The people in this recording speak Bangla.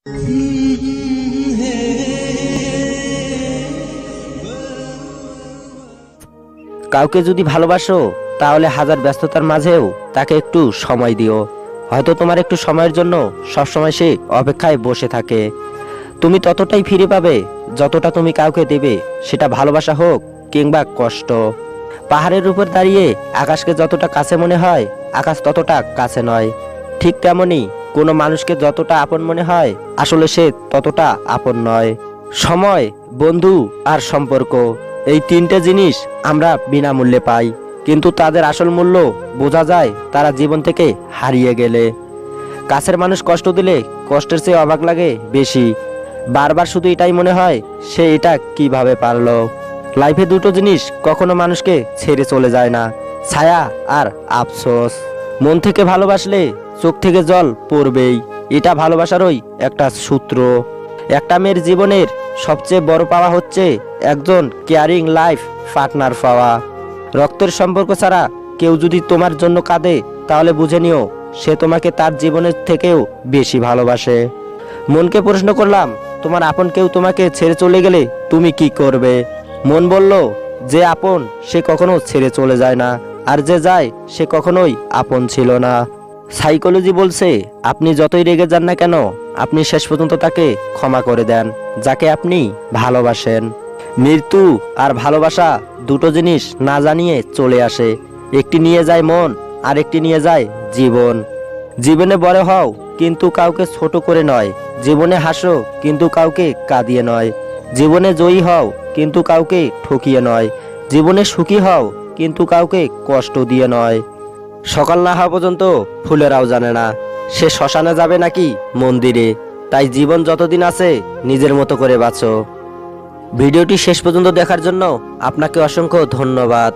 কাউকে যদি ভালোবাসো তাহলে হাজার ব্যস্ততার মাঝেও তাকে একটু সময় দিও। হয়তো তোমার একটু সময়ের জন্য সবসময় সে অপেক্ষায় বসে থাকে। তুমি ততটাই ফিরে পাবে যতটা তুমি কাউকে দেবে, সেটা ভালোবাসা হোক কিংবা কষ্ট। পাহাড়ের উপর দাঁড়িয়ে আকাশকে যতটা কাছে মনে হয়, আকাশ ততটা কাছে নয়। ঠিক তেমনি কোনো মানুষকে যতটা আপন মনে হয়, আসলে সে ততটা আপন নয়। সময়, বন্ধু আর সম্পর্ক, এই তিনটে জিনিস আমরা বিনামূল্যে পাই, কিন্তু তাদের আসল মূল্য বোঝা যায় তারা জীবন থেকে হারিয়ে গেলে। কাছের মানুষ কষ্ট দিলে কষ্টের চেয়ে অবাক লাগে বেশি। বারবার শুধু এটাই মনে হয়, সে এটা কিভাবে পারলো। লাইফে দুটো জিনিস কখনো মানুষকে ছেড়ে চলে যায় না, ছায়া আর আফসোস। মন থেকে ভালোবাসলে চোখ থেকে জল পড়বেই, এটা ভালোবাসারই একটা সূত্র। একটা মেয়ের জীবনের সবচেয়ে বড় পাওয়া হচ্ছে একজন কেয়ারিং লাইফ পার্টনার পাওয়া। রক্তের সম্পর্ক ছাড়া কেউ যদি তোমার জন্য কাঁদে, তাহলে বুঝে নিও সে তোমাকে তার জীবনের থেকেও বেশি ভালোবাসে। মনকে প্রশ্ন করলাম, তোমার আপন কেউ তোমাকে ছেড়ে চলে গেলে তুমি কি করবে? মন বলল, যে আপন সে কখনো ছেড়ে চলে যায় না, আর যে যায় সে কখনোই আপন ছিল না। সাইকোলজি বলছে, আপনি যতই রেগে যান না কেন, আপনি শেষ পর্যন্ত তাকে ক্ষমা করে দেন যাকে আপনি ভালোবাসেন। মৃত্যু আর ভালোবাসা দুটো জিনিস না জানিয়ে চলে আসে। একটি নিয়ে যায় মন, আর একটি নিয়ে যায় জীবন। জীবনে বড় হও কিন্তু কাউকে ছোট করে নয়। জীবনে হাসো কিন্তু কাউকে কাঁদিয়ে নয়। জীবনে জয়ী হও কিন্তু কাউকে ঠকিয়ে নয়। জীবনে সুখী হও কিন্তু কাউকে কষ্ট দিয়ে নয়। সকাল না হওয়া পর্যন্ত ফুলেরাও জানে না সে শ্মশানে যাবে নাকি মন্দিরে। তাই জীবন যতদিন আছে নিজের মতো করে বাঁচো। ভিডিওটি শেষ পর্যন্ত দেখার জন্য আপনাকে অসংখ্য ধন্যবাদ।